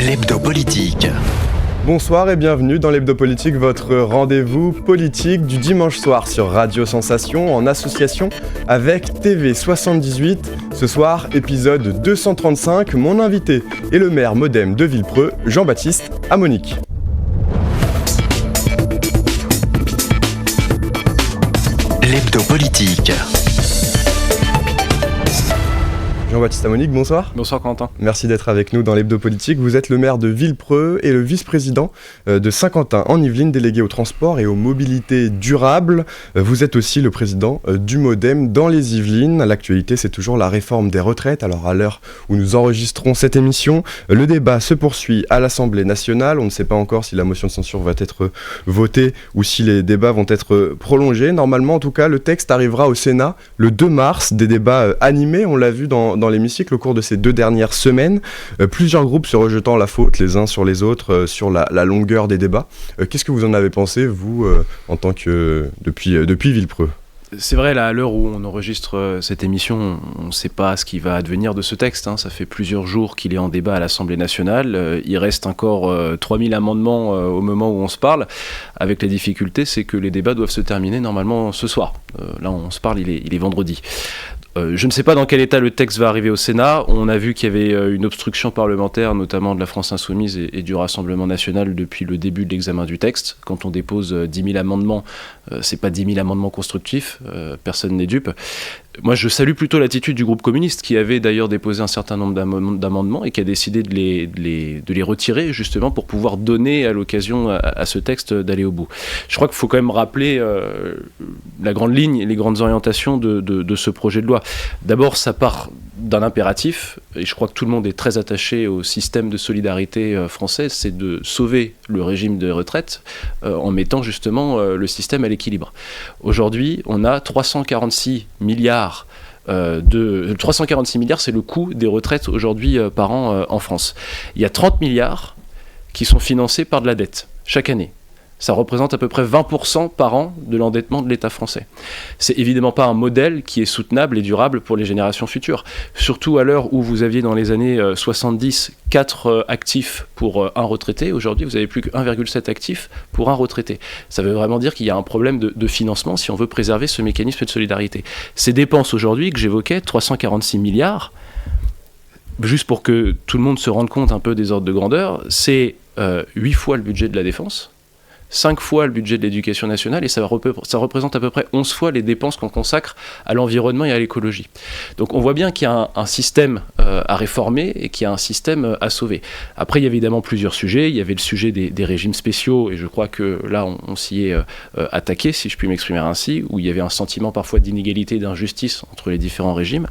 L'Hebdo Politique. Bonsoir et bienvenue dans l'Hebdo Politique, votre rendez-vous politique du dimanche soir sur Radio Sensation en association avec TV78. Ce soir, épisode 235, mon invité est le maire MoDem de Villepreux, Jean-Baptiste Amonique. L'Hebdo Politique. Jean-Baptiste Amonique, bonsoir. Bonsoir Quentin. Merci d'être avec nous dans l'Hebdo Politique. Vous êtes le maire de Villepreux et le vice-président de Saint-Quentin en Yvelines, délégué au transport et aux mobilités durables. Vous êtes aussi le président du MoDem dans les Yvelines. L'actualité, c'est toujours la réforme des retraites. Alors à l'heure où nous enregistrons cette émission, le débat se poursuit à l'Assemblée nationale. On ne sait pas encore si la motion de censure va être votée ou si les débats vont être prolongés. Normalement, en tout cas, le texte arrivera au Sénat le 2 mars. Des débats animés, on l'a vu dans l'hémicycle au cours de ces 2 dernières semaines, plusieurs groupes se rejetant la faute les uns sur les autres sur la longueur des débats. Qu'est-ce que vous en avez pensé, vous, en tant que depuis Villepreux ? C'est vrai, là, à l'heure où on enregistre cette émission, on ne sait pas ce qui va advenir de ce texte. Ça fait plusieurs jours qu'il est en débat à l'Assemblée nationale. Il reste encore 3000 amendements au moment où on se parle. Avec la difficulté, c'est que les débats doivent se terminer normalement ce soir. Là, on se parle, il est vendredi. Je ne sais pas dans quel état le texte va arriver au Sénat. On a vu qu'il y avait une obstruction parlementaire, notamment de la France Insoumise et du Rassemblement National depuis le début de l'examen du texte. Quand on dépose 10 000 amendements, c'est pas 10 000 amendements constructifs, personne n'est dupe. Moi, je salue plutôt l'attitude du groupe communiste qui avait d'ailleurs déposé un certain nombre d'amendements et qui a décidé de les retirer justement pour pouvoir donner à l'occasion à ce texte d'aller au bout. Je crois qu'il faut quand même rappeler la grande ligne et les grandes orientations de ce projet de loi. D'abord, ça part d'un impératif, et je crois que tout le monde est très attaché au système de solidarité français, c'est de sauver le régime de retraite en mettant justement le système à l'équilibre. Aujourd'hui, on a 346 milliards 346 milliards, c'est le coût des retraites aujourd'hui par an en France. Il y a 30 milliards qui sont financés par de la dette chaque année. Ça représente à peu près 20% par an de l'endettement de l'État français. C'est évidemment pas un modèle qui est soutenable et durable pour les générations futures. Surtout à l'heure où vous aviez dans les années 70 4 actifs pour un retraité. Aujourd'hui, vous n'avez plus que 1,7 actifs pour un retraité. Ça veut vraiment dire qu'il y a un problème de financement si on veut préserver ce mécanisme de solidarité. Ces dépenses aujourd'hui que j'évoquais, 346 milliards, juste pour que tout le monde se rende compte un peu des ordres de grandeur, c'est 8 fois le budget de la défense, 5 fois le budget de l'éducation nationale et ça représente à peu près 11 fois les dépenses qu'on consacre à l'environnement et à l'écologie. Donc on voit bien qu'il y a un système à réformer et qu'il y a un système à sauver. Après, il y a évidemment plusieurs sujets. Il y avait le sujet des régimes spéciaux et je crois que là, on s'y est attaqué, si je puis m'exprimer ainsi, où il y avait un sentiment parfois d'inégalité et d'injustice entre les différents régimes.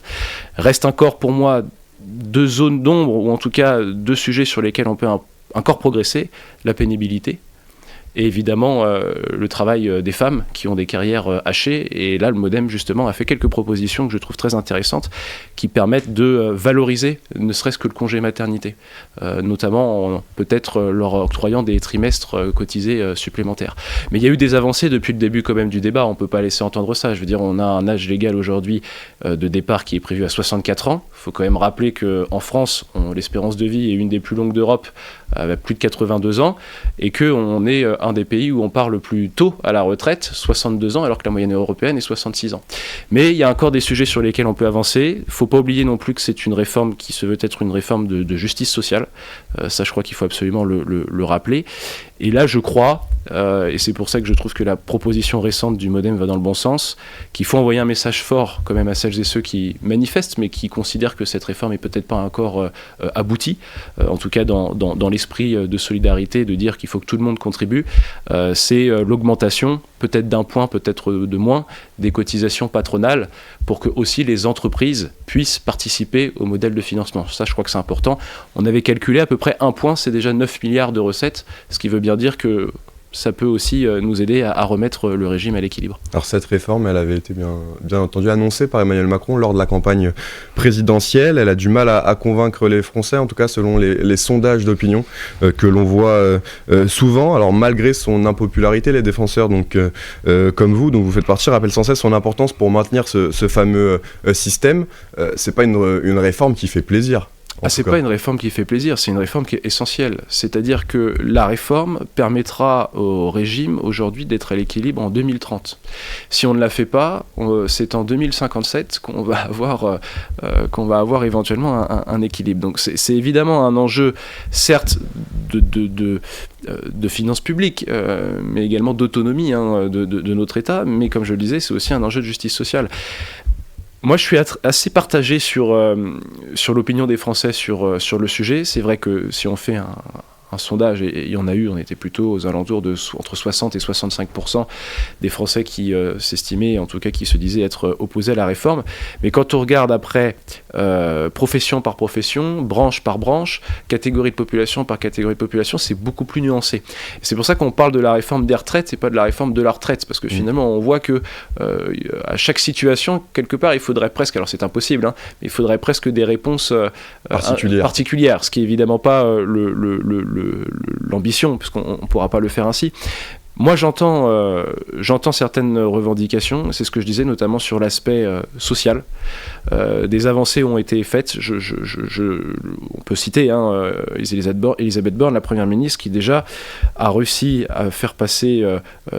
Reste encore pour moi 2 zones d'ombre, ou en tout cas 2 sujets sur lesquels on peut encore progresser, la pénibilité. Et évidemment, le travail des femmes qui ont des carrières hachées. Et là, le MoDem, justement, a fait quelques propositions que je trouve très intéressantes qui permettent de valoriser ne serait-ce que le congé maternité, notamment en peut-être leur octroyant des trimestres cotisés supplémentaires. Mais il y a eu des avancées depuis le début quand même du débat. On ne peut pas laisser entendre ça. Je veux dire, on a un âge légal aujourd'hui de départ qui est prévu à 64 ans. Il faut quand même rappeler qu'en France, l'espérance de vie est une des plus longues d'Europe, avec plus de 82 ans, et qu'on est un des pays où on part le plus tôt à la retraite, 62 ans, alors que la moyenne européenne est 66 ans. Mais il y a encore des sujets sur lesquels on peut avancer. Il ne faut pas oublier non plus que c'est une réforme qui se veut être une réforme de justice sociale. Ça, je crois qu'il faut absolument le rappeler. Et là, je crois, et c'est pour ça que je trouve que la proposition récente du MoDem va dans le bon sens, qu'il faut envoyer un message fort quand même à celles et ceux qui manifestent, mais qui considèrent que cette réforme n'est peut-être pas encore aboutie, en tout cas dans l'esprit de solidarité, de dire qu'il faut que tout le monde contribue. C'est l'augmentation, peut-être d'un point, peut-être de moins, des cotisations patronales pour que aussi les entreprises puissent participer au modèle de financement. Ça, je crois que c'est important. On avait calculé à peu près 1 point, c'est déjà 9 milliards de recettes, ce qui veut bien dire que ça peut aussi nous aider à remettre le régime à l'équilibre. Alors cette réforme, elle avait été bien entendu annoncée par Emmanuel Macron lors de la campagne présidentielle. Elle a du mal à convaincre les Français, en tout cas selon les sondages d'opinion que l'on voit souvent. Alors malgré son impopularité, les défenseurs donc, comme vous, dont vous faites partie, rappellent sans cesse son importance pour maintenir ce fameux système. C'est pas une réforme qui fait plaisir. C'est pas une réforme qui fait plaisir, c'est une réforme qui est essentielle. C'est-à-dire que la réforme permettra au régime aujourd'hui d'être à l'équilibre en 2030. Si on ne la fait pas, c'est en 2057 qu'on va avoir éventuellement un équilibre. Donc c'est évidemment un enjeu, certes, de finances publiques, mais également d'autonomie de notre État. Mais comme je le disais, c'est aussi un enjeu de justice sociale. Moi, je suis assez partagé sur l'opinion des Français sur le sujet. C'est vrai que si on fait un sondage, et il y en a eu, on était plutôt aux alentours de entre 60 et 65% des Français qui s'estimaient, en tout cas qui se disaient être opposés à la réforme. Mais quand on regarde après profession par profession, branche par branche, catégorie de population par catégorie de population, c'est beaucoup plus nuancé. Et c'est pour ça qu'on parle de la réforme des retraites et pas de la réforme de la retraite, parce que finalement on voit que à chaque situation, quelque part, il faudrait presque, alors c'est impossible, mais il faudrait presque des réponses particulières, ce qui est évidemment pas l'ambition, puisqu'on ne pourra pas le faire ainsi. Moi, j'entends certaines revendications, c'est ce que je disais, notamment sur l'aspect social. Des avancées ont été faites. On peut citer Elisabeth Borne, la Première ministre, qui déjà a réussi à faire passer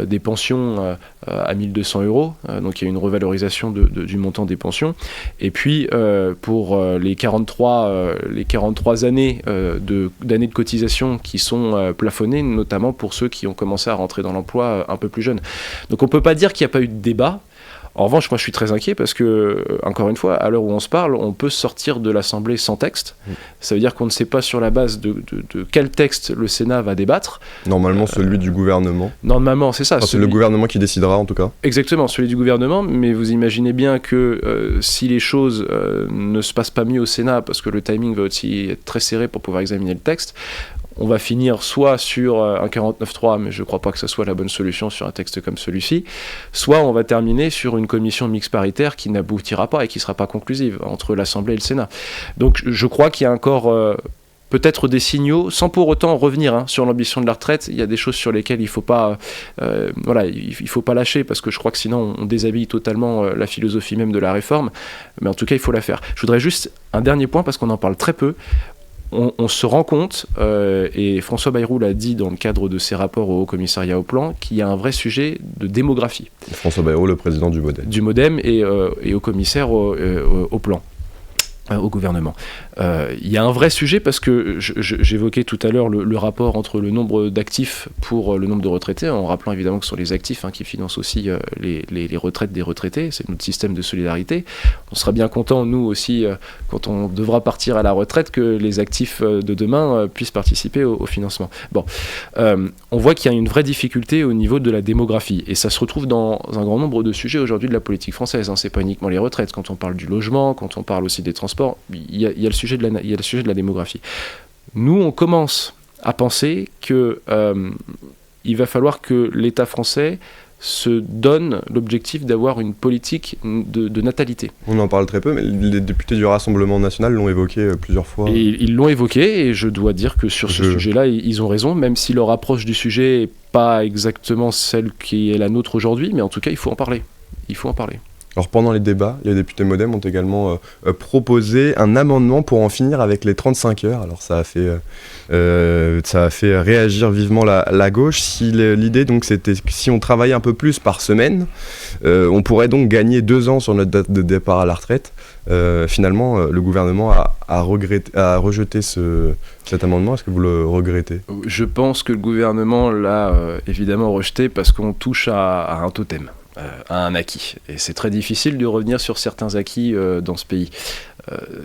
des pensions à 1 200 €. Donc il y a une revalorisation du montant des pensions. Et puis, pour les 43 années d'années de cotisation qui sont plafonnées, notamment pour ceux qui ont commencé à rentrer dans l'emploi un peu plus jeunes. Donc on ne peut pas dire qu'il n'y a pas eu de débat. En revanche, moi je suis très inquiet parce que, encore une fois, à l'heure où on se parle, on peut sortir de l'Assemblée sans texte. Ça veut dire qu'on ne sait pas sur la base de quel texte le Sénat va débattre. Normalement celui du gouvernement. Normalement, c'est ça. C'est le gouvernement qui décidera en tout cas. Exactement, celui du gouvernement, mais vous imaginez bien que si les choses ne se passent pas mieux au Sénat, parce que le timing va aussi être très serré pour pouvoir examiner le texte, on va finir soit sur un 49.3, mais je ne crois pas que ce soit la bonne solution sur un texte comme celui-ci, soit on va terminer sur une commission mixte paritaire qui n'aboutira pas et qui ne sera pas conclusive entre l'Assemblée et le Sénat. Donc je crois qu'il y a encore peut-être des signaux, sans pour autant revenir sur l'ambition de la retraite. Il y a des choses sur lesquelles il faut pas lâcher, parce que je crois que sinon on déshabille totalement la philosophie même de la réforme. Mais en tout cas, il faut la faire. Je voudrais juste un dernier point, parce qu'on en parle très peu. On se rend compte, et François Bayrou l'a dit dans le cadre de ses rapports au Haut-Commissariat au Plan, qu'il y a un vrai sujet de démographie. François Bayrou, le président du MoDem. Du MoDem et au commissaire au Plan. Au gouvernement. Il y a un vrai sujet, parce que j'évoquais tout à l'heure le rapport entre le nombre d'actifs pour le nombre de retraités, en rappelant évidemment que ce sont les actifs qui financent aussi les retraites des retraités. C'est notre système de solidarité. On sera bien content, nous aussi, quand on devra partir à la retraite, que les actifs de demain puissent participer au financement. Bon, on voit qu'il y a une vraie difficulté au niveau de la démographie, et ça se retrouve dans un grand nombre de sujets aujourd'hui de la politique française. C'est pas uniquement les retraites. Quand on parle du logement, quand on parle aussi des transports, il y a le sujet de la démographie. Nous, on commence à penser que il va falloir que l'État français se donne l'objectif d'avoir une politique de natalité. On en parle très peu, mais les députés du Rassemblement national l'ont évoqué plusieurs fois. Et ils l'ont évoqué, et je dois dire que sur ce sujet-là, ils ont raison, même si leur approche du sujet n'est pas exactement celle qui est la nôtre aujourd'hui, mais en tout cas, il faut en parler. Il faut en parler. Alors pendant les débats, les députés MoDem ont également proposé un amendement pour en finir avec les 35 heures. Alors ça a fait réagir vivement la gauche. L'idée donc c'était que si on travaillait un peu plus par semaine, on pourrait donc gagner 2 ans sur notre date de départ à la retraite. Finalement, le gouvernement a rejeté cet amendement. Est-ce que vous le regrettez ? Je pense que le gouvernement l'a évidemment rejeté parce qu'on touche à un totem. À un acquis. Et c'est très difficile de revenir sur certains acquis dans ce pays.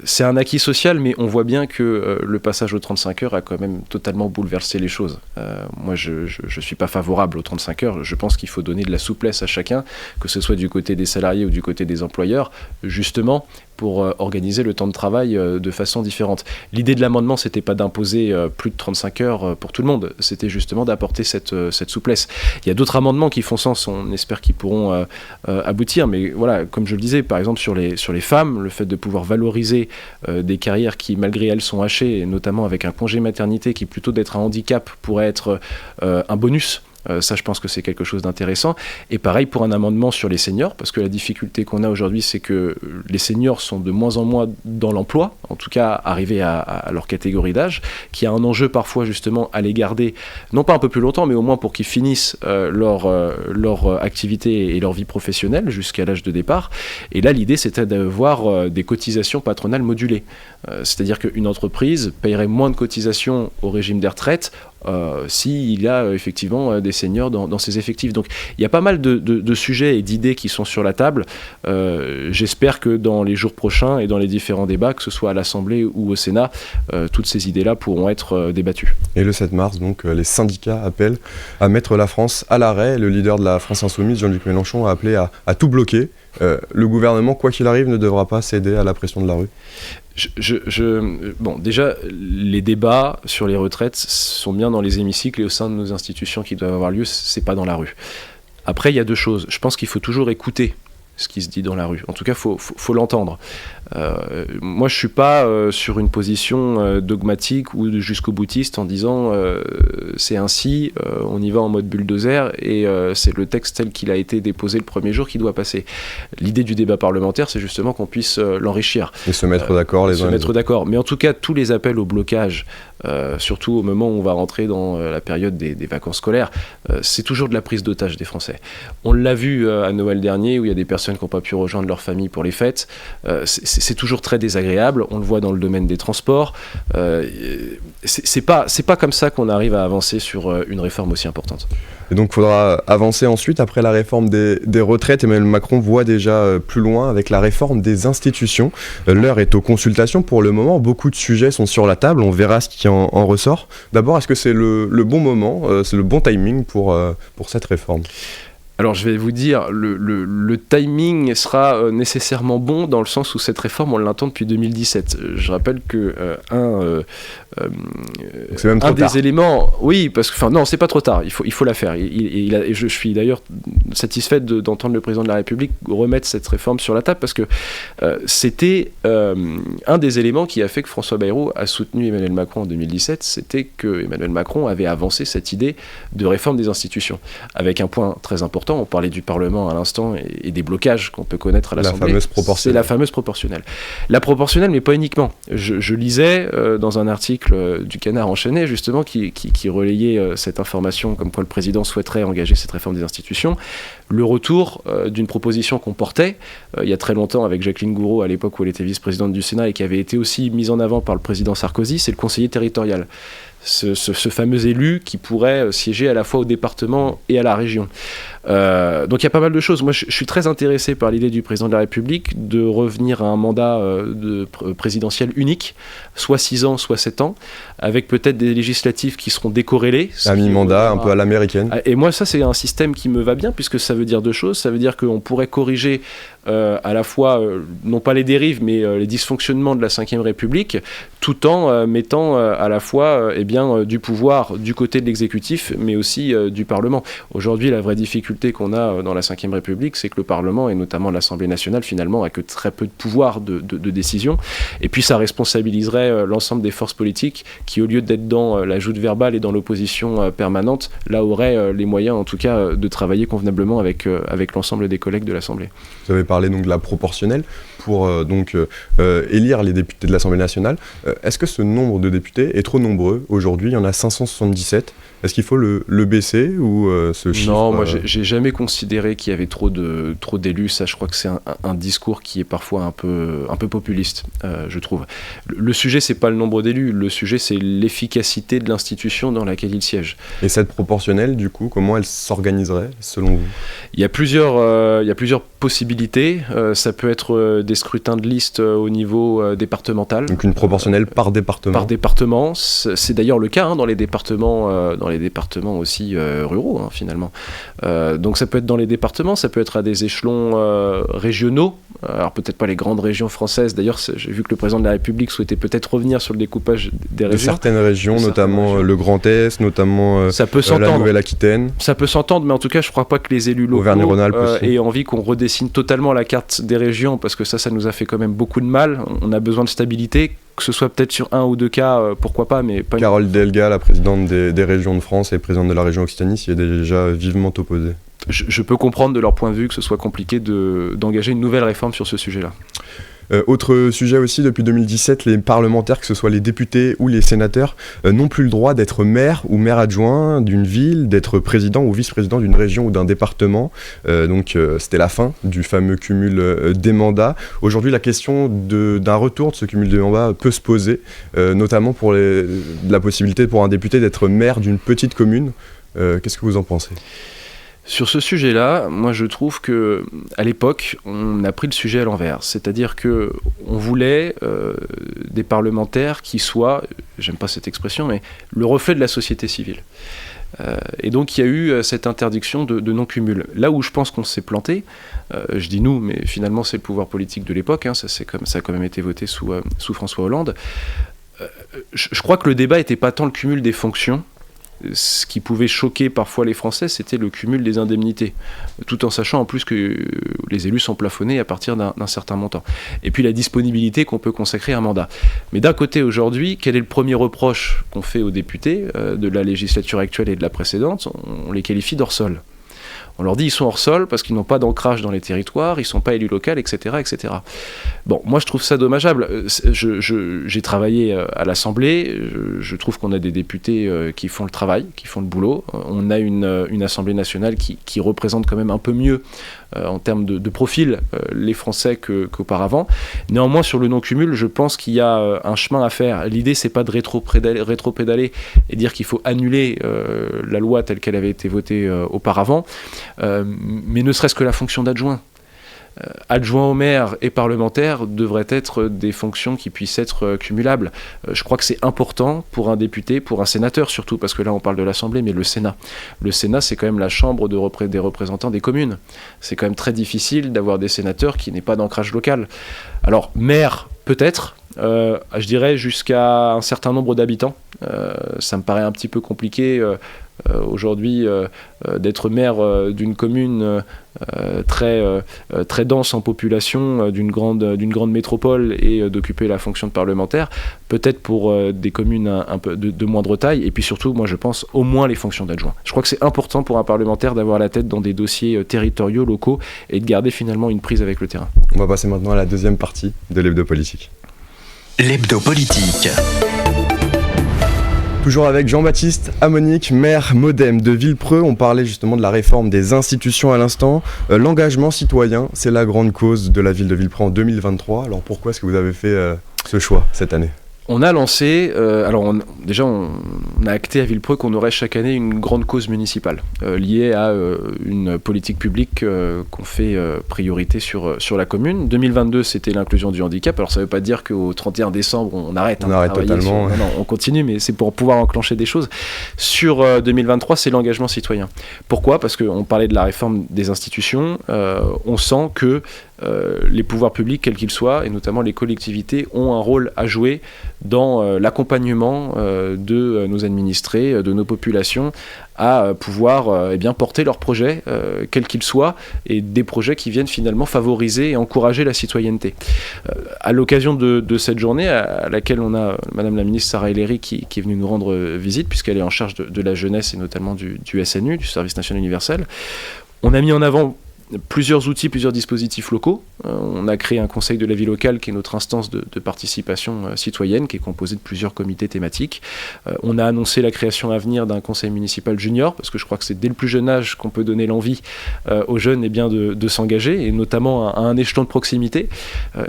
C'est un acquis social, mais on voit bien que le passage aux 35 heures a quand même totalement bouleversé les choses. Moi, je ne suis pas favorable aux 35 heures. Je pense qu'il faut donner de la souplesse à chacun, que ce soit du côté des salariés ou du côté des employeurs, justement pour organiser le temps de travail de façon différente. L'idée de l'amendement, c'était pas d'imposer plus de 35 heures pour tout le monde, c'était justement d'apporter cette souplesse. Il y a d'autres amendements qui font sens, on espère qu'ils pourront aboutir, mais voilà, comme je le disais, par exemple sur les femmes, le fait de pouvoir valoriser des carrières qui, malgré elles, sont hachées, et notamment avec un congé maternité qui, plutôt d'être un handicap, pourrait être un bonus Ça, je pense que c'est quelque chose d'intéressant. Et pareil pour un amendement sur les seniors, parce que la difficulté qu'on a aujourd'hui, c'est que les seniors sont de moins en moins dans l'emploi, en tout cas arrivés à leur catégorie d'âge, qui a un enjeu parfois justement à les garder, non pas un peu plus longtemps, mais au moins pour qu'ils finissent leur activité et leur vie professionnelle jusqu'à l'âge de départ. Et là, l'idée, c'était d'avoir des cotisations patronales modulées. C'est-à-dire qu'une entreprise paierait moins de cotisations au régime des retraites s'il y a effectivement des seniors dans ses effectifs. Donc il y a pas mal de sujets et d'idées qui sont sur la table. J'espère que dans les jours prochains et dans les différents débats, que ce soit à l'Assemblée ou au Sénat, toutes ces idées-là pourront être débattues. Et le 7 mars, donc, les syndicats appellent à mettre la France à l'arrêt. Le leader de la France Insoumise, Jean-Luc Mélenchon, a appelé à tout bloquer. Le gouvernement, quoi qu'il arrive, ne devra pas céder à la pression de la rue. Bon, déjà, les débats sur les retraites sont bien dans les hémicycles et au sein de nos institutions qui doivent avoir lieu, c'est pas dans la rue. Après, il y a deux choses. Je pense qu'il faut toujours écouter ce qui se dit dans la rue. En tout cas, faut l'entendre. Moi, je suis pas sur une position dogmatique ou jusqu'au boutiste en disant c'est ainsi, on y va en mode bulldozer et c'est le texte tel qu'il a été déposé le premier jour qui doit passer. L'idée du débat parlementaire, c'est justement qu'on puisse l'enrichir. Et se mettre d'accord les uns les autres. D'accord. Mais en tout cas, tous les appels au blocage, surtout au moment où on va rentrer dans la période des vacances scolaires, c'est toujours de la prise d'otage des Français. On l'a vu à Noël dernier où il y a des personnes qui n'ont pas pu rejoindre leur famille pour les fêtes. C'est toujours très désagréable. On le voit dans le domaine des transports. C'est pas comme ça qu'on arrive à avancer sur une réforme aussi importante. Et donc il faudra avancer ensuite après la réforme des retraites. Emmanuel Macron voit déjà plus loin avec la réforme des institutions. L'heure est aux consultations pour le moment. Beaucoup de sujets sont sur la table. On verra ce qui en ressort. D'abord, est-ce que c'est le bon moment, c'est le bon timing pour cette réforme ? Alors je vais vous dire, le timing sera nécessairement bon dans le sens où cette réforme, on l'entend depuis 2017. Je rappelle que c'est même trop tard. Des éléments, oui, parce que, non, c'est pas trop tard, il faut la faire. Et je suis d'ailleurs satisfait d'entendre le président de la République remettre cette réforme sur la table parce que c'était un des éléments qui a fait que François Bayrou a soutenu Emmanuel Macron en 2017, c'était que Emmanuel Macron avait avancé cette idée de réforme des institutions, avec un point très important. On parlait du Parlement à l'instant et des blocages qu'on peut connaître à l'Assemblée. La fameuse proportionnelle. C'est la fameuse proportionnelle. La proportionnelle, mais pas uniquement. Je lisais dans un article du Canard enchaîné, justement, qui relayait cette information comme quoi le président souhaiterait engager cette réforme des institutions. Le retour d'une proposition qu'on portait il y a très longtemps avec Jacqueline Gouraud, à l'époque où elle était vice-présidente du Sénat et qui avait été aussi mise en avant par le président Sarkozy, c'est le conseiller territorial. Ce fameux élu qui pourrait siéger à la fois au département et à la région. Donc il y a pas mal de choses. Moi, je suis très intéressé par l'idée du président de la République de revenir à un mandat présidentiel unique, soit 6 ans, soit 7 ans, avec peut-être des législatives qui seront décorrélées. À mi-mandat, un peu à l'américaine. Et moi, ça, c'est un système qui me va bien, puisque ça veut dire deux choses. Ça veut dire qu'on pourrait corriger à la fois, non pas les dérives, mais les dysfonctionnements de la Ve République, tout en mettant à la fois du pouvoir du côté de l'exécutif, mais aussi du Parlement. Aujourd'hui, la vraie difficulté qu'on a dans la Ve République, c'est que le Parlement, et notamment l'Assemblée nationale, finalement, a que très peu de pouvoir de décision. Et puis, ça responsabiliserait l'ensemble des forces politiques qui, au lieu d'être dans la joute verbale et dans l'opposition permanente, là, auraient les moyens, en tout cas, de travailler convenablement avec l'ensemble des collègues de l'Assemblée. Vous avez parlé donc de la proportionnelle pour élire les députés de l'Assemblée nationale. Est-ce que ce nombre de députés est trop nombreux aujourd'hui ? Il y en a 577. Est-ce qu'il faut le baisser ou ce chiffre ? Non, moi j'ai jamais considéré qu'il y avait trop d'élus. Ça, je crois que c'est un discours qui est parfois un peu populiste, je trouve. Le sujet, c'est pas le nombre d'élus. Le sujet, c'est l'efficacité de l'institution dans laquelle ils siègent. Et cette proportionnelle, du coup, comment elle s'organiserait selon vous ? Il y a plusieurs possibilités. Ça peut être des scrutins de liste au niveau départemental. Donc une proportionnelle par département. Par département. C'est d'ailleurs le cas dans les départements aussi ruraux, finalement. Donc ça peut être dans les départements, ça peut être à des échelons régionaux. Alors peut-être pas les grandes régions françaises. D'ailleurs, j'ai vu que le président de la République souhaitait peut-être revenir sur le découpage des régions. De certaines régions, notamment le Grand Est, notamment la Nouvelle-Aquitaine. Ça peut s'entendre, mais en tout cas, je ne crois pas que les élus locaux aient envie qu'on redessine totalement la carte des régions, parce que ça nous a fait quand même beaucoup de mal. On a besoin de stabilité. que ce soit peut-être sur 1 ou 2 cas, pourquoi pas, mais pas... Carole Delga, la présidente des régions de France et présidente de la région Occitanie, s'y est déjà vivement opposée. Je peux comprendre de leur point de vue que ce soit compliqué d'engager une nouvelle réforme sur ce sujet-là. Autre sujet aussi, depuis 2017, les parlementaires, que ce soit les députés ou les sénateurs, n'ont plus le droit d'être maire ou maire adjoint d'une ville, d'être président ou vice-président d'une région ou d'un département. C'était la fin du fameux cumul des mandats. Aujourd'hui, la question d'un retour de ce cumul des mandats peut se poser, notamment pour la possibilité pour un député d'être maire d'une petite commune. Qu'est-ce que vous en pensez ? Sur ce sujet-là, moi je trouve que à l'époque, on a pris le sujet à l'envers. C'est-à-dire que on voulait des parlementaires qui soient, j'aime pas cette expression, mais le reflet de la société civile. Et donc il y a eu cette interdiction de non-cumul. Là où je pense qu'on s'est planté, je dis nous, mais finalement c'est le pouvoir politique de l'époque, ça a quand même été voté sous François Hollande. Je crois que le débat n'était pas tant le cumul des fonctions. Ce qui pouvait choquer parfois les Français, c'était le cumul des indemnités, tout en sachant en plus que les élus sont plafonnés à partir d'un certain montant. Et puis la disponibilité qu'on peut consacrer à un mandat. Mais d'un côté, aujourd'hui, quel est le premier reproche qu'on fait aux députés de la législature actuelle et de la précédente ? On les qualifie d'hors-sol. On leur dit ils sont hors sol parce qu'ils n'ont pas d'ancrage dans les territoires, ils ne sont pas élus locaux, etc., etc. Bon, moi je trouve ça dommageable. J'ai travaillé à l'Assemblée, je trouve qu'on a des députés qui font le travail, qui font le boulot. On a une Assemblée nationale qui représente quand même un peu mieux en termes de profil les Français qu'auparavant. Néanmoins, sur le non-cumul, je pense qu'il y a un chemin à faire. L'idée, c'est pas de rétro-pédaler et dire qu'il faut annuler la loi telle qu'elle avait été votée auparavant, mais ne serait-ce que la fonction d'adjoint. Adjoint au maire et parlementaire devraient être des fonctions qui puissent être cumulables. Je crois que c'est important pour un député, pour un sénateur surtout, parce que là on parle de l'Assemblée, mais le Sénat. Le Sénat, c'est quand même la chambre des représentants des communes. C'est quand même très difficile d'avoir des sénateurs qui n'aient pas d'ancrage local. Alors, maire, peut-être, je dirais jusqu'à un certain nombre d'habitants. Ça me paraît un petit peu compliqué aujourd'hui d'être maire d'une commune très dense en population, d'une grande métropole et d'occuper la fonction de parlementaire, peut-être pour des communes un peu de moindre taille, et puis surtout, moi je pense au moins les fonctions d'adjoint. Je crois que c'est important pour un parlementaire d'avoir la tête dans des dossiers territoriaux, locaux, et de garder finalement une prise avec le terrain. On va passer maintenant à la deuxième partie de l'hebdo politique. L'hebdo politique. Toujours avec Jean-Baptiste Amonique, maire MoDem de Villepreux. On parlait justement de la réforme des institutions à l'instant. L'engagement citoyen, c'est la grande cause de la ville de Villepreux en 2023. Alors pourquoi est-ce que vous avez fait ce choix cette année ? On a lancé, on a acté à Villepreux qu'on aurait chaque année une grande cause municipale liée à une politique publique qu'on fait priorité sur la commune. 2022, c'était l'inclusion du handicap. Alors ça ne veut pas dire qu'au 31 décembre, on arrête. On arrête totalement. Non, on continue, mais c'est pour pouvoir enclencher des choses. Sur 2023, c'est l'engagement citoyen. Pourquoi ? Parce qu'on parlait de la réforme des institutions. On sent que les pouvoirs publics, quels qu'ils soient, et notamment les collectivités, ont un rôle à jouer dans l'accompagnement de nos administrés, de nos populations, à pouvoir porter leurs projets, quels qu'ils soient, et des projets qui viennent finalement favoriser et encourager la citoyenneté. À l'occasion de cette journée, à laquelle on a Madame la ministre Sarah El Haïry qui est venue nous rendre visite, puisqu'elle est en charge de la jeunesse et notamment du SNU, du Service National Universel, on a mis en avant plusieurs outils, plusieurs dispositifs locaux. On a créé un conseil de la vie locale qui est notre instance de participation citoyenne, qui est composée de plusieurs comités thématiques. On a annoncé la création à venir d'un conseil municipal junior, parce que je crois que c'est dès le plus jeune âge qu'on peut donner l'envie aux jeunes de s'engager, et notamment à un échelon de proximité.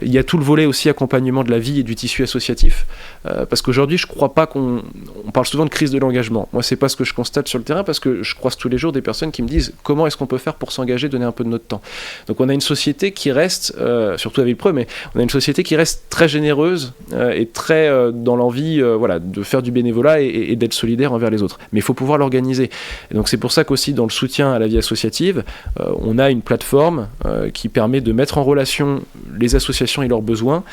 Il y a tout le volet aussi accompagnement de la vie et du tissu associatif, parce qu'aujourd'hui je ne crois pas qu'on parle souvent de crise de l'engagement. Moi c'est pas ce que je constate sur le terrain, parce que je croise tous les jours des personnes qui me disent comment est-ce qu'on peut faire pour s'engager, donner un peu de notre temps. Donc on a une société qui reste, surtout à Villepreux, mais on a une société qui reste très généreuse et très dans l'envie de faire du bénévolat et d'être solidaire envers les autres. Mais il faut pouvoir l'organiser. Et donc c'est pour ça qu'aussi dans le soutien à la vie associative, on a une plateforme qui permet de mettre en relation les associations et leurs besoins,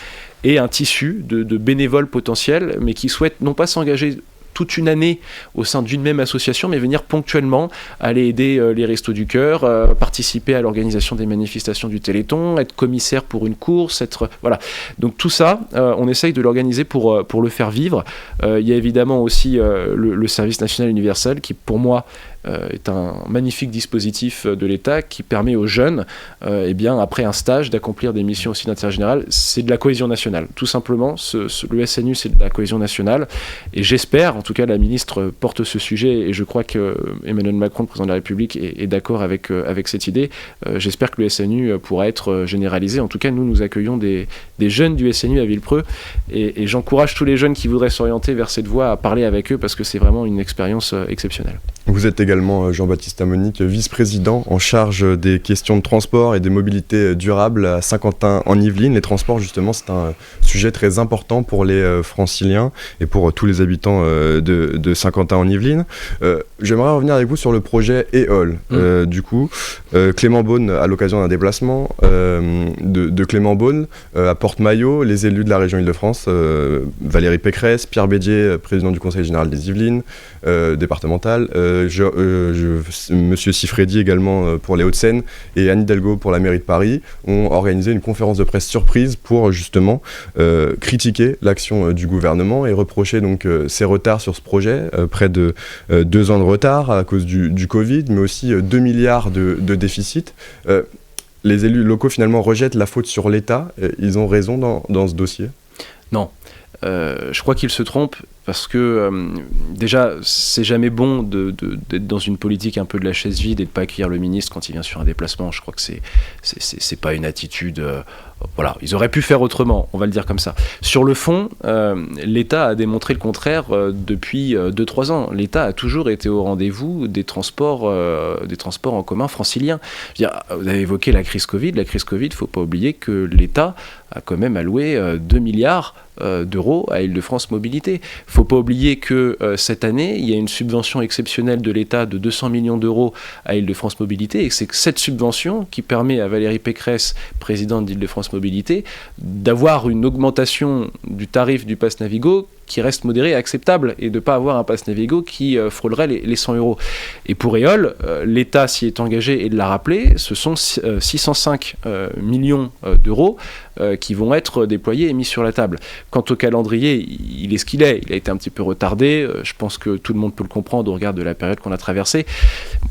et un tissu de bénévoles potentiels, mais qui souhaitent non pas s'engager toute une année au sein d'une même association, mais venir ponctuellement aller aider les Restos du Cœur, participer à l'organisation des manifestations du Téléthon, être commissaire pour une course, voilà. Donc tout ça, on essaye de l'organiser pour le faire vivre. Il y a évidemment aussi le service national universel qui, pour moi, est un magnifique dispositif de l'État qui permet aux jeunes, après un stage, d'accomplir des missions aussi d'intérêt général. C'est de la cohésion nationale, tout simplement. Le SNU, c'est de la cohésion nationale. Et j'espère, en tout cas, la ministre porte ce sujet, et je crois que Emmanuel Macron, le président de la République, est d'accord avec cette idée. J'espère que le SNU pourra être généralisé. En tout cas, nous accueillons des jeunes du SNU à Villepreux, et j'encourage tous les jeunes qui voudraient s'orienter vers cette voie à parler avec eux, parce que c'est vraiment une expérience exceptionnelle. Vous êtes également, Jean-Baptiste Amonique, vice-président en charge des questions de transport et des mobilités durables à Saint-Quentin en Yvelines. Les transports, justement, c'est un sujet très important pour les franciliens et pour tous les habitants de Saint-Quentin en Yvelines. J'aimerais revenir avec vous sur le projet EOL. Clément Beaune, à l'occasion d'un déplacement de Clément Beaune à Porte-Maillot, les élus de la région Île-de-France, Valérie Pécresse, Pierre Bédier, président du Conseil général des Yvelines départemental, Monsieur Siffredi également pour les Hauts-de-Seine et Anne Hidalgo pour la mairie de Paris ont organisé une conférence de presse surprise pour justement critiquer l'action du gouvernement et reprocher donc ses retards sur ce projet, près de 2 ans de retard à cause du Covid, mais aussi 2 milliards de déficit. Les élus locaux finalement rejettent la faute sur l'État. Ils ont raison dans ce dossier ? Non. Je crois qu'ils se trompent parce que déjà, c'est jamais bon d'être dans une politique un peu de la chaise vide et de ne pas accueillir le ministre quand il vient sur un déplacement. Je crois que c'est pas une attitude... voilà, ils auraient pu faire autrement, on va le dire comme ça. Sur le fond, l'État a démontré le contraire depuis 2-3 ans. L'État a toujours été au rendez-vous des transports en commun franciliens. Je veux dire, vous avez évoqué la crise Covid. La crise Covid, il ne faut pas oublier que l'État a quand même alloué 2 milliards d'euros à Île-de-France Mobilité. Il ne faut pas oublier que cette année, il y a une subvention exceptionnelle de l'État de 200 millions d'euros à Île-de-France Mobilité, et c'est cette subvention qui permet à Valérie Pécresse, présidente d'Île-de-France Mobilité, d'avoir une augmentation du tarif du pass Navigo qui reste modéré et acceptable, et de ne pas avoir un pass Navigo qui frôlerait les 100 euros. Et pour EOL, l'État s'y est engagé, et de l'a rappelé, ce sont 605 millions d'euros qui vont être déployés et mis sur la table. Quant au calendrier, il est ce qu'il est. Il a été un petit peu retardé. Je pense que tout le monde peut le comprendre au regard de la période qu'on a traversée.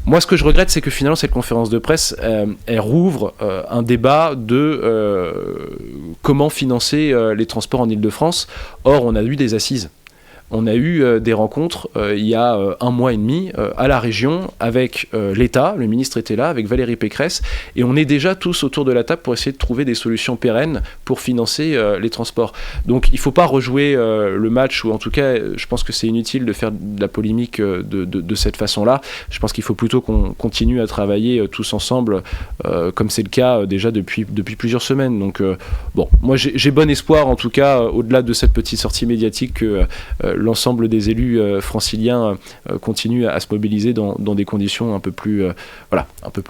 Moi, ce que je regrette, c'est que finalement, cette conférence de presse, elle rouvre un débat de comment financer les transports en Île-de-France. Or, on a eu des assises. On a eu des rencontres il y a 1 mois et demi à la région avec l'État, le ministre était là, avec Valérie Pécresse, et on est déjà tous autour de la table pour essayer de trouver des solutions pérennes pour financer les transports. Donc il ne faut pas rejouer le match, ou en tout cas je pense que c'est inutile de faire de la polémique de cette façon-là. Je pense qu'il faut plutôt qu'on continue à travailler tous ensemble, comme c'est le cas déjà depuis plusieurs semaines. Donc moi j'ai bon espoir, en tout cas au-delà de cette petite sortie médiatique, que l'ensemble des élus franciliens continuent à se mobiliser dans des conditions un peu plus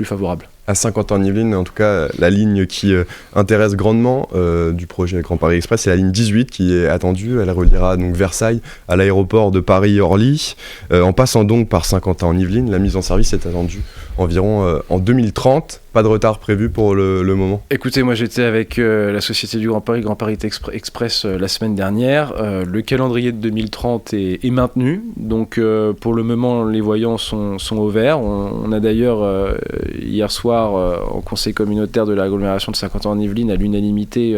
favorables. À Saint-Quentin-en-Yvelines, en tout cas, la ligne qui intéresse grandement du projet Grand Paris Express, c'est la ligne 18 qui est attendue. Elle reliera donc Versailles à l'aéroport de Paris-Orly. En passant donc par Saint-Quentin-en-Yvelines, la mise en service est attendue environ en 2030. Pas de retard prévu pour le moment. Écoutez, moi j'étais avec la Société du Grand Paris Express la semaine dernière. Le calendrier de 2030 est maintenu. Donc pour le moment, les voyants sont au vert. On a d'ailleurs hier soir, en conseil communautaire de l'agglomération de Saint-Quentin-en-Yvelines, à l'unanimité,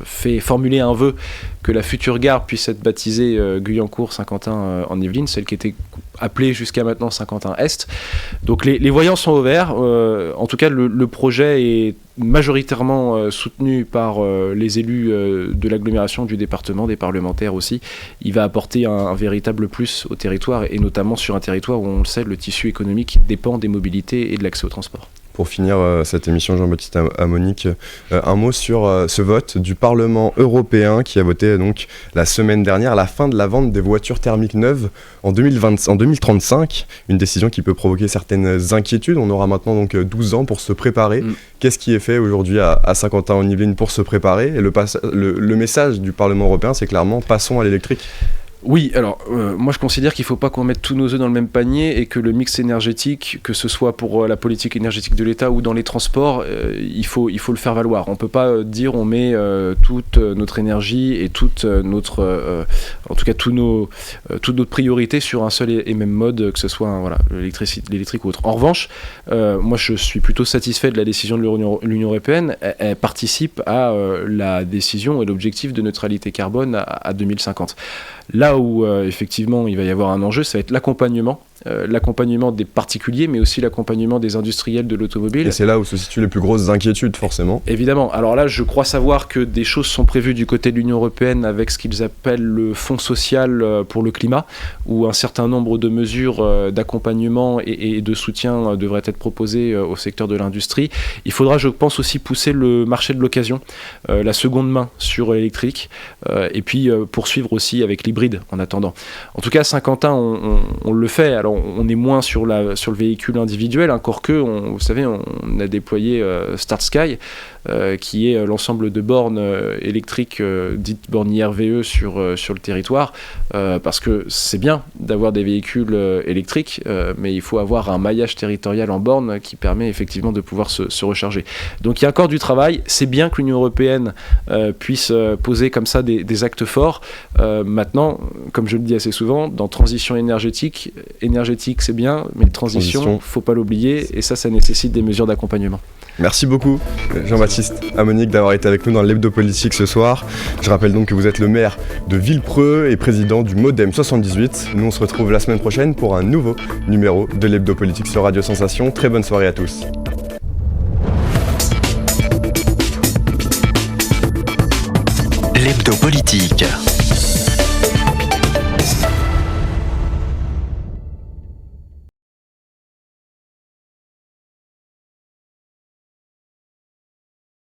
fait formuler un vœu que la future gare puisse être baptisée Guyancourt-Saint-Quentin-en-Yvelines, celle qui était appelée jusqu'à maintenant Saint-Quentin-Est. Donc les voyants sont au vert. En tout cas, le projet est majoritairement soutenu par les élus de l'agglomération, du département, des parlementaires aussi. Il va apporter un véritable plus au territoire, et notamment sur un territoire où, on le sait, le tissu économique dépend des mobilités et de l'accès au transport. Pour finir cette émission, Jean-Baptiste Amonique, un mot sur ce vote du Parlement européen qui a voté donc la semaine dernière la fin de la vente des voitures thermiques neuves en 2035, une décision qui peut provoquer certaines inquiétudes. On aura maintenant donc 12 ans pour se préparer. Qu'est-ce qui est fait aujourd'hui à Saint-Quentin-en-Yvelines pour se préparer ? Et le message du Parlement européen, c'est clairement passons à l'électrique. Oui, alors moi je considère qu'il ne faut pas qu'on mette tous nos œufs dans le même panier et que le mix énergétique, que ce soit pour la politique énergétique de l'État ou dans les transports, il faut le faire valoir. On ne peut pas dire on met toute notre énergie et toute notre, en tout cas toute notre priorité sur un seul et même mode, que ce soit l'électrique ou autre. En revanche, moi je suis plutôt satisfait de la décision de l'Union européenne. Elle participe à la décision et l'objectif de neutralité carbone à 2050. Là où effectivement il va y avoir un enjeu, ça va être l'accompagnement des particuliers, mais aussi l'accompagnement des industriels de l'automobile. Et c'est là où se situent les plus grosses inquiétudes, forcément. Évidemment. Alors là, je crois savoir que des choses sont prévues du côté de l'Union européenne avec ce qu'ils appellent le Fonds social pour le climat, où un certain nombre de mesures d'accompagnement et de soutien devraient être proposées au secteur de l'industrie. Il faudra, je pense, aussi pousser le marché de l'occasion, la seconde main sur l'électrique, et puis poursuivre aussi avec l'hybride en attendant. En tout cas, Saint-Quentin, on le fait. Alors, on est moins sur le véhicule individuel, encore que, vous savez, on a déployé Start Sky, qui est l'ensemble de bornes électriques, dites bornes IRVE sur le territoire, parce que c'est bien d'avoir des véhicules électriques, mais il faut avoir un maillage territorial en borne qui permet effectivement de pouvoir se recharger. Donc il y a encore du travail. C'est bien que l'Union européenne puisse poser comme ça des actes forts. Maintenant, comme je le dis assez souvent, dans transition énergétique c'est bien, mais transition, faut pas l'oublier, et ça nécessite des mesures d'accompagnement. Merci beaucoup Jean-Baptiste Amonique d'avoir été avec nous dans l'Hebdo Politique ce soir. Je rappelle donc que vous êtes le maire de Villepreux et président du Modem 78. Nous on se retrouve la semaine prochaine pour un nouveau numéro de l'Hebdo Politique sur Radio Sensation. Très bonne soirée à tous. L'Hebdo Politique.